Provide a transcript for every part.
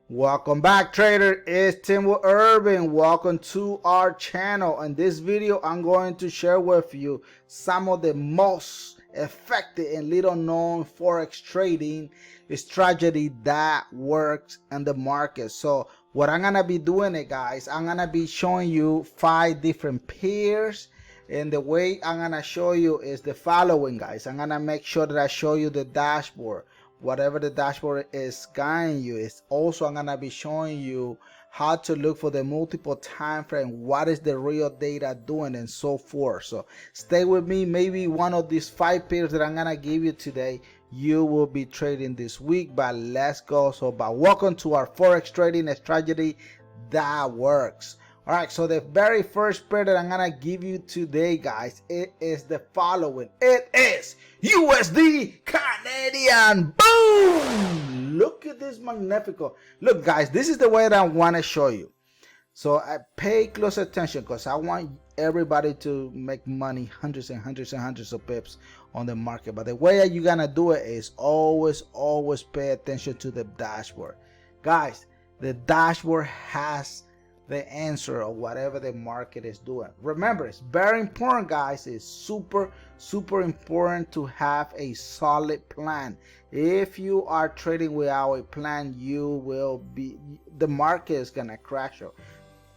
Welcome back, trader. It's Tim Urban. Welcome to our channel. In this video, I'm going to share with you some of the most effective and little known forex trading strategy that works in the market. So what I'm gonna be doing guys, I'm gonna be showing you 5 different pairs, and the way I'm gonna show you is the following, guys. I'm gonna make sure that I show you the dashboard. Whatever the dashboard is guiding you, is also I'm gonna be showing you how to look for the multiple time frame, what is the real data doing, and so forth. So stay with me. Maybe one of these 5 pairs that I'm gonna give you today you will be trading this week. But let's go. Welcome to our forex trading strategy that works. All right, so the very first pair that I'm gonna give you today, guys, it is the following. It is USD Canadian. Boom! Look at this magnifico. Look, guys, this is the way that I want to show you. So I pay close attention because I want everybody to make money, hundreds and hundreds and hundreds of pips on the market. But the way you're gonna do it is always pay attention to the dashboard. Guys, the dashboard has the answer of whatever the market is doing. Remember, it's very important, guys. It's super important to have a solid plan. If you are trading without a plan, the market is gonna crash you.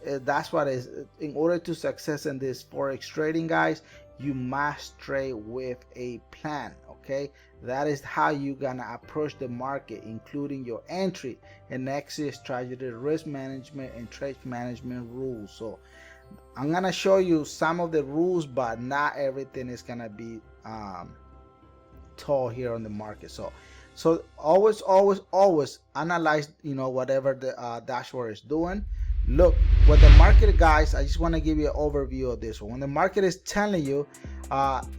That's what is. In order to success in this forex trading, guys, you must trade with a plan. Okay, that is how you're gonna approach the market, including your entry and exit strategy, risk management, and trade management rules. So I'm gonna show you some of the rules, but not everything is gonna be told here on the market. So always analyze, whatever the dashboard is doing. Look, what the market, guys, I just want to give you an overview of this one. When the market is telling you,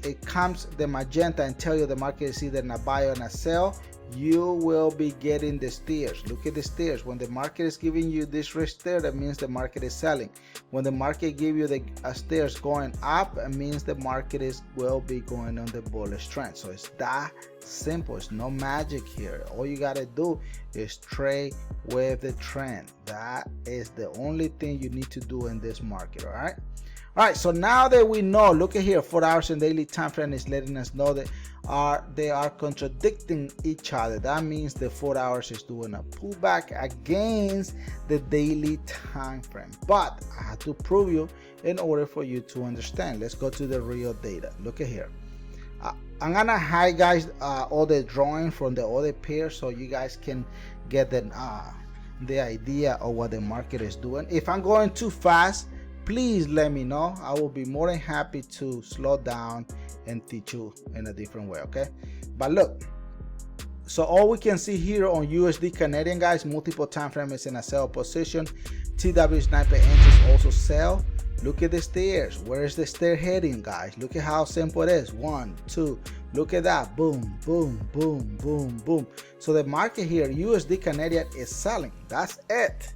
it comes the magenta and tell you the market is either in a buy or in a sell, you will be getting the steers. Look at the steers. When the market is giving you this red steer, that means the market is selling. When the market give you the steers going up, it means the market will be going on the bullish trend. So it's that simple. It's no magic here. All you gotta do is trade with the trend. That is the only thing you need to do in this market. All right, so now that we know, look at here, 4 hours and daily time frame is letting us know that they are contradicting each other. That means the 4 hours is doing a pullback against the daily time frame. But I have to prove you in order for you to understand. Let's go to the real data. Look at here. I'm gonna hide, guys, all the drawing from the other pair so you guys can get the idea of what the market is doing. If I'm going too fast, please let me know. I will be more than happy to slow down and teach you in a different way. Okay, but look, so all we can see here on USD Canadian, guys, multiple time frame is in a sell position. TW sniper entries also sell. Look at the stairs. Where is the stair heading, guys? Look at how simple it is. 1, 2. Look at that. Boom, boom, boom, boom, boom. So the market here, USD Canadian, is selling. That's it.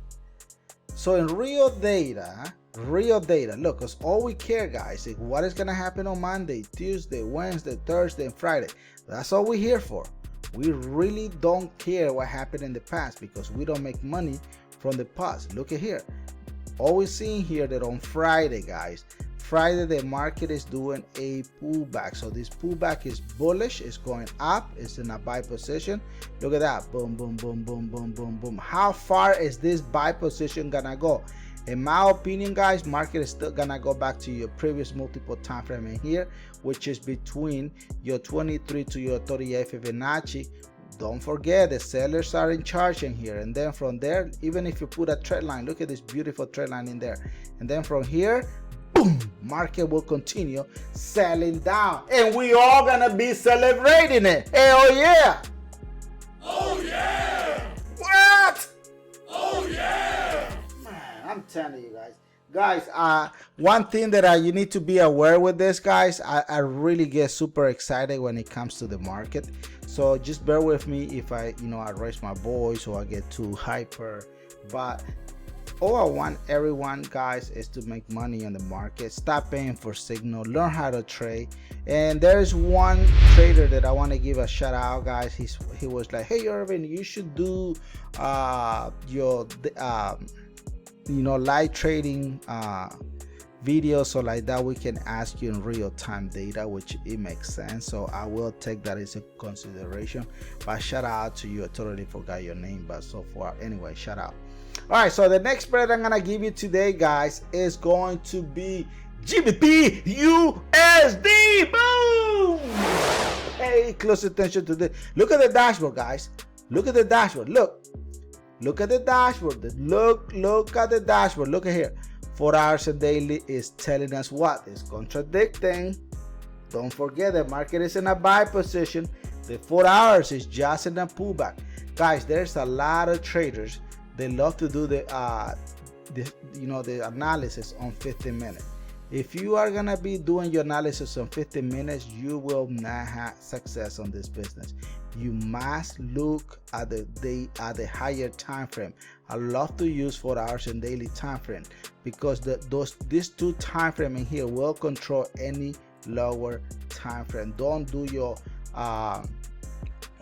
So in real data, look, because all we care, guys, is what is going to happen on Monday, Tuesday, Wednesday, Thursday, and Friday. That's all we're here for. We really don't care what happened in the past because we don't make money from the past. Look at here. Always seeing here that on Friday, guys, Friday the market is doing a pullback. So this pullback is bullish, it's going up, it's in a buy position. Look at that. Boom, boom, boom, boom, boom, boom, boom. How far is this buy position gonna go? In my opinion, guys, market is still gonna go back to your previous multiple time frame in here, which is between your 23 to your 38 Fibonacci. Don't forget, the sellers are in charge in here, and then from there, even if you put a trend line, look at this beautiful trend line in there, and then from here, boom, market will continue selling down, and we all gonna be celebrating it. Hell yeah! Oh yeah! What? Oh yeah! Man, I'm telling you, guys, one thing that you need to be aware with this, guys, I really get super excited when it comes to the market. So just bear with me if I raise my voice or I get too hyper. But all I want everyone, guys, is to make money on the market. Stop paying for signal, learn how to trade. And there's one trader that I want to give a shout out, guys. He was like, hey Irvin, you should do your live trading videos, so like that we can ask you in real-time data, which it makes sense. So I will take that into consideration. But shout out to you, I totally forgot your name, but so far anyway, shout out. All right, so the next spread I'm gonna give you today, guys, is going to be GBP USD. Boom! Pay close attention to this. Look at the dashboard, guys. Look at the dashboard. Look at the dashboard. Look at the dashboard. Look at here. 4 hours a daily is telling us what? It's contradicting. Don't forget the market is in a buy position. The 4 hours is just in a pullback. Guys, there's a lot of traders. They love to do the analysis on 15 minutes. If you are gonna be doing your analysis on 15 minutes, you will not have success on this business. You must look at the higher time frame. I love to use 4 hours and daily time frame because these two time frame in here will control any lower time frame. Don't do your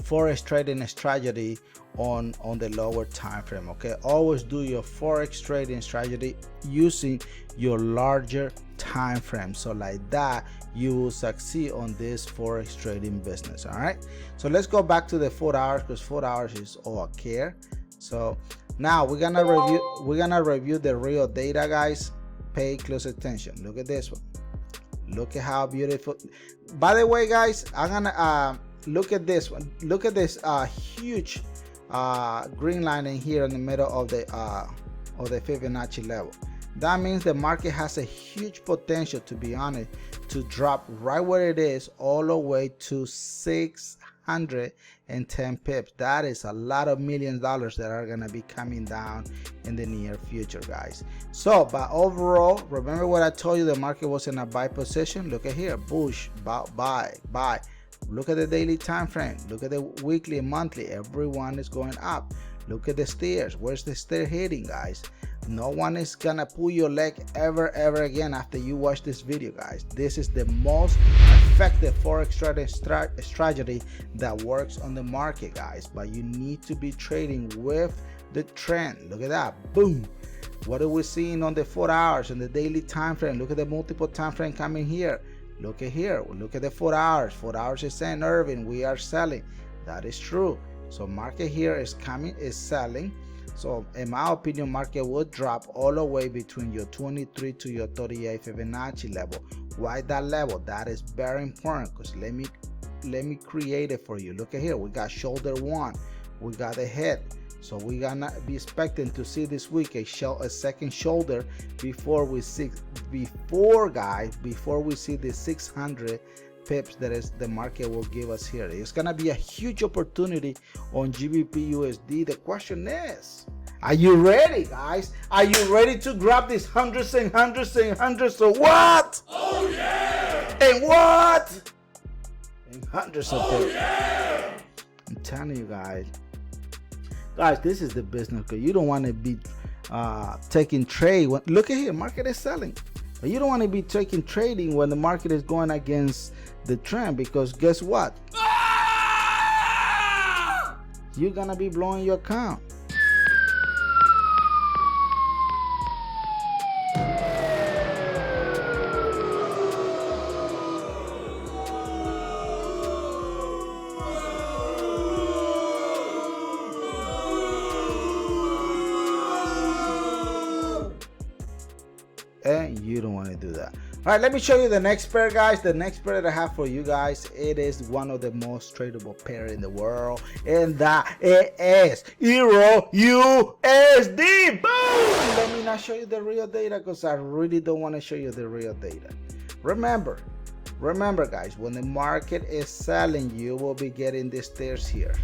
forex trading strategy on the lower time frame. Okay, always do your forex trading strategy using your larger time frame, so like that you will succeed on this forex trading business. All right, so let's go back to the 4 hours because 4 hours is all I care. So now we're gonna review the real data, guys. Pay close attention. Look at this one. Look at how beautiful. By the way, guys, I'm gonna look at this one. Look at this huge green line in here in the middle of the Fibonacci level. That means the market has a huge potential, to be honest, to drop right where it is all the way to 610 pips. That is a lot of millions of dollars that are gonna be coming down in the near future, guys. So, but overall, remember what I told you, the market was in a buy position. Look at here, bullish, buy. Look at the daily time frame. Look at the weekly and monthly. Everyone is going up. Look at the stairs. Where's the stair hitting, guys? No one is gonna pull your leg ever again after you watch this video, guys. This is the most effective forex trading strategy that works on the market, guys. But you need to be trading with the trend. Look at that, boom. What are we seeing on the 4 hours and the daily time frame? Look at the multiple time frame coming here. Look at here. Look at the 4 hours. 4 hours is saying, Irvin, we are selling. That is true. So market here is selling. So in my opinion, market will drop all the way between your 23 to your 38 Fibonacci level. Why that level? That is very important because let me create it for you. Look at here. We got shoulder one. We got the head. So we're gonna be expecting to see this week a second shoulder before we see the 600 pips that is the market will give us here. It's gonna be a huge opportunity on GBP USD. The question is, are you ready, guys? Are you ready to grab these hundreds and hundreds and hundreds of what? Oh yeah! And what? And hundreds of pips. Yeah! I'm telling you guys, this is the business, because you don't want to be taking trade. Look at here, market is selling. But you don't want to be taking trading when the market is going against the trend, because guess what? Ah! You're going to be blowing your account. And you don't want to do that. All right, let me show you the next pair, guys. The next pair that I have for you guys, it is one of the most tradable pair in the world, and that it is Euro USD. Boom! Let me not show you the real data because I really don't want to show you the real data. Remember guys, when the market is selling, you will be getting the stairs here.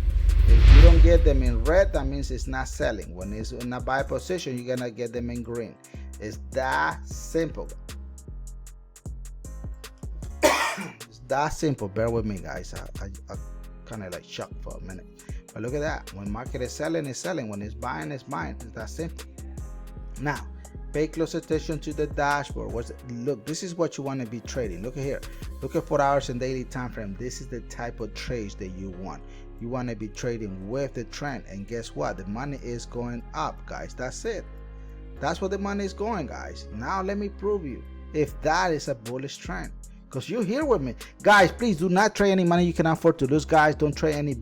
If you don't get them in red, that means it's not selling. When it's in a buy position, you're gonna get them in green. It's that simple. It's that simple. Bear with me, guys. I kind of like shocked for a minute. But look at that. When market is selling, it's selling. When it's buying, it's buying. It's that simple. Now, pay close attention to the dashboard. Look, this is what you want to be trading. Look at here. Look at 4 hours and daily time frame. This is the type of trades that you want. You want to be trading with the trend. And guess what? The money is going up, guys. That's it. That's where the money is going, guys. Now let me prove you if that is a bullish trend. Because you're here with me, guys. Please do not trade any money you cannot afford to lose, guys. Don't trade any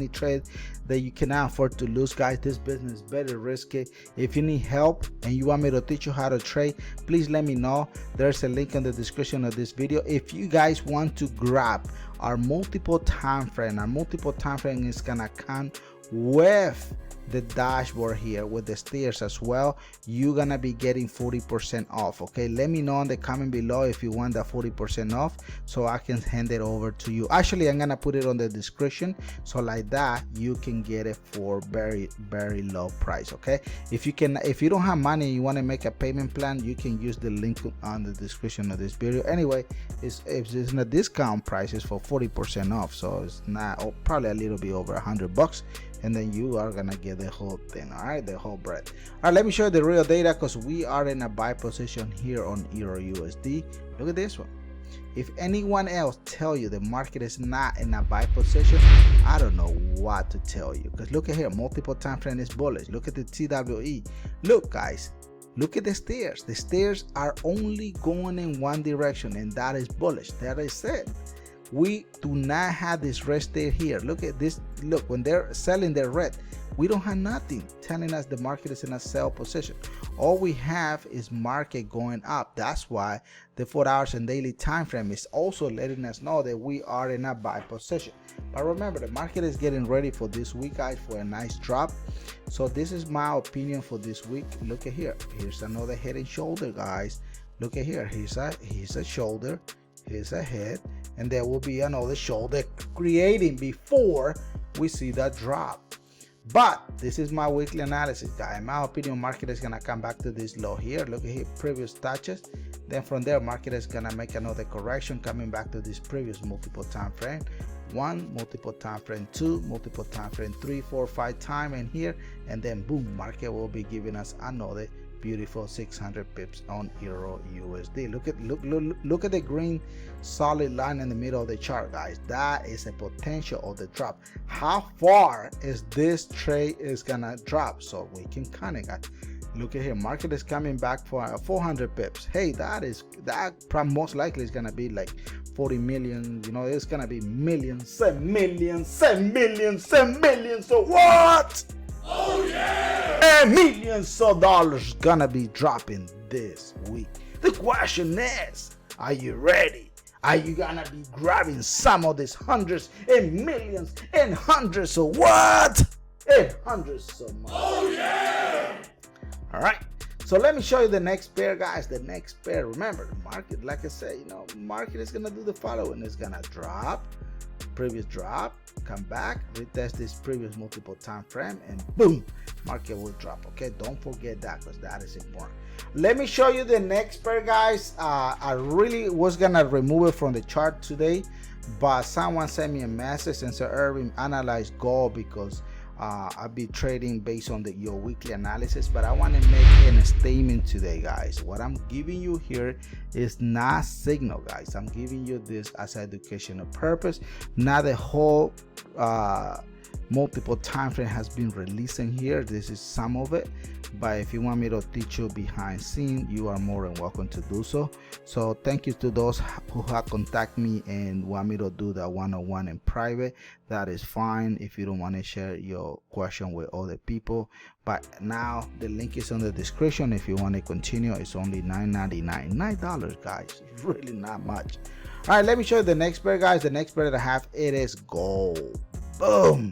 trade that you cannot afford to lose, guys. This business is very risky. If you need help and you want me to teach you how to trade, please let me know. There's a link in the description of this video. If you guys want to grab our multiple time frame is gonna come with the dashboard here with the stairs as well. You're gonna be getting 40% off. Okay, let me know in the comment below if you want that 40% off so I can hand it over to you. Actually, I'm gonna put it on the description, so like that you can get it for very low price. Okay, if you don't have money and you want to make a payment plan, you can use the link on the description of this video. Anyway, it's in a discount price, it's for 40% off, so it's not probably a little bit over $100, and then you are gonna get the whole thing. All right, the whole bread. All right, let me show you the real data, because we are in a buy position here on Euro USD. Look at this one. If anyone else tell you the market is not in a buy position, I don't know what to tell you, because look at here, multiple time frame is bullish. Look at the TWE. Look, guys, look at the stairs. The stairs are only going in one direction, and that is bullish. That is it. We do not have this red stay here. Look at this. Look, when they're selling their red, we don't have nothing telling us the market is in a sell position. All we have is market going up. That's why the 4 hours and daily time frame is also letting us know that we are in a buy position. But remember, the market is getting ready for this week, guys, for a nice drop. So this is my opinion for this week. Look at here. Here's another head and shoulder, guys. Look at here. Here's a shoulder. Here's a head, and there will be another shoulder creating before we see that drop. But this is my weekly analysis, guys. In my opinion, market is gonna come back to this low here. Look at here, previous touches. Then from there, market is gonna make another correction, coming back to this previous multiple time frame. 1, multiple time frame 2, multiple time frame 3, 4, 5 time in here, and then boom, market will be giving us another beautiful 600 pips on Euro USD. Look at the green solid line in the middle of the chart, guys. That is a potential of the drop. How far is this trade is gonna drop? So we can kind of got. Look at here, market is coming back for 400 pips. Hey, that most likely is gonna be like 40 million. You know, it's gonna be millions, 7 million, 7 million, 7 million. So what? Oh yeah! And millions of dollars gonna be dropping this week. The question is, are you ready? Are you gonna be grabbing some of these hundreds and millions and hundreds of what? And hundreds of money. Oh yeah! All right. So let me show you the next pair, guys. The next pair. Remember, the market, like I said, market is gonna do the following. It's gonna drop, previous drop, come back, retest this previous multiple time frame, and boom, market will drop. Okay, don't forget that, because that is important. Let me show you the next pair, guys. I really was gonna remove it from the chart today, but someone sent me a message and said, Irving, analyze gold, because I'll be trading based on your weekly analysis. But I want to make a statement today, guys. What I'm giving you here is not signal, guys. I'm giving you this as an educational purpose. Not the whole multiple time frame has been releasing here. This is some of it, but if you want me to teach you behind scene, you are more than welcome to do so. So thank you to those who have contacted me and want me to do that one-on-one in private. That is fine if you don't want to share your question with other people. But now the link is on the description. If you want to continue, it's only $9.99. $9, guys. It's really not much. All right, let me show you the next pair, guys. The next pair that I have, it is gold. Boom.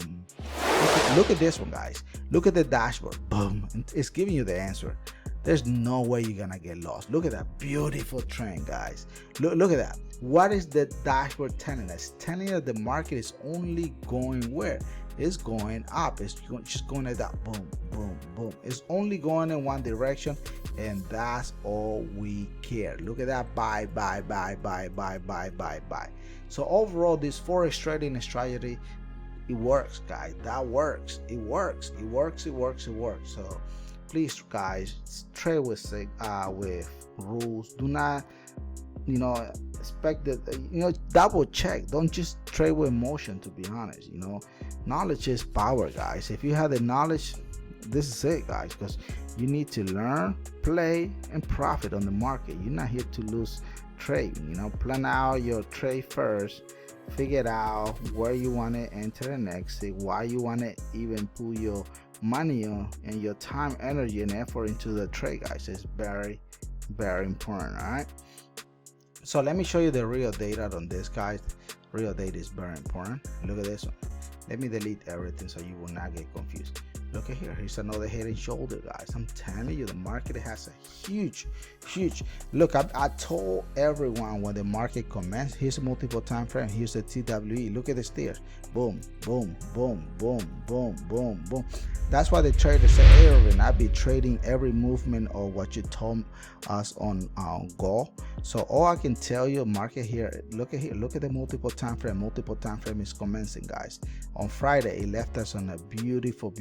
Look at this one, guys. Look at the dashboard. Boom. It's giving you the answer. There's no way you're gonna get lost. Look at that beautiful trend, guys. Look at that. What is the dashboard telling us? Telling us the market is only going where? It's going up. It's just going like that. Boom, boom, boom. It's only going in one direction, and that's all we care. Look at that. Buy, buy, buy, buy, buy, buy, buy, buy. So overall, this forex trading strategy, it works, guys. That works. It works. It works. It works. It works. So please guys, trade with rules. Do not, you know, expect that, you know, double check. Don't just trade with emotion, to be honest. You know, knowledge is power, guys. If you have the knowledge, this is it, guys, because you need to learn, play, and profit on the market. You're not here to lose trade. You know, plan out your trade first, figure out where you want to enter and exit, why you want to even put your money on and your time, energy, and effort into the trade, guys. It's very, very important. All right, so let me show you the real data on this, guys. Real data is very important. Look at this one. Let me delete everything so you will not get confused. Look at here. Here's another head and shoulder, guys. I'm telling you, the market has a huge look. I told everyone when the market commenced, here's a multiple time frame, here's the TWE. Look at the stairs. Boom, boom, boom, boom, boom, boom, boom. That's why the traders say, hey, Irvin, I be trading every movement of what you told us on Go. So all I can tell you, market here, look at here, look at the multiple time frame. Multiple time frame is commencing, guys. On Friday, it left us on a beautiful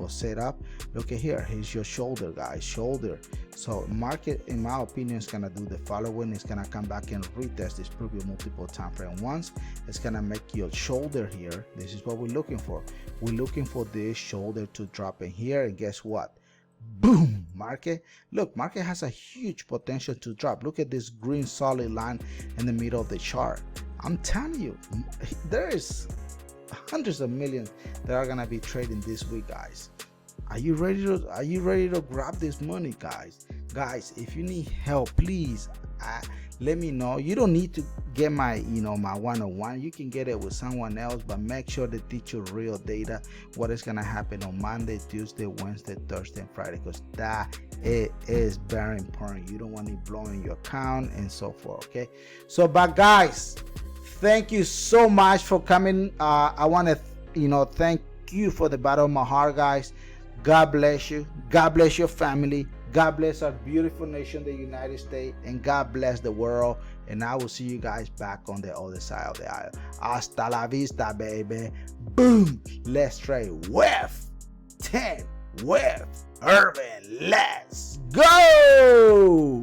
setup. Look at here. Here's your shoulder, guys. Shoulder. So market, in my opinion, is gonna do the following. It's gonna come back and retest this previous multiple time frame once. It's gonna make your shoulder here. This is what we're looking for. We're looking for this shoulder to drop in here, and guess what? Boom. Market, look, market has a huge potential to drop. Look at this green solid line in the middle of the chart. I'm telling you, there is hundreds of millions that are gonna be trading this week, guys. Are you ready to grab this money, guys? Guys, if you need help, please let me know. You don't need to get my, you know, my one-on-one. You can get it with someone else, but make sure they teach you real data, what is gonna happen on Monday, Tuesday, Wednesday, Thursday, and Friday, because that it is very important. You don't want it blowing your account and so forth. Okay, so but guys, thank you so much for coming. I want to, you know, thank you for the bottom of my heart, guys. God bless you. God bless your family. God bless our beautiful nation, the United States, and God bless the world. And I will see you guys back on the other side of the aisle. Hasta la vista, baby. Boom. Let's trade with 10 with Irvin. Let's go.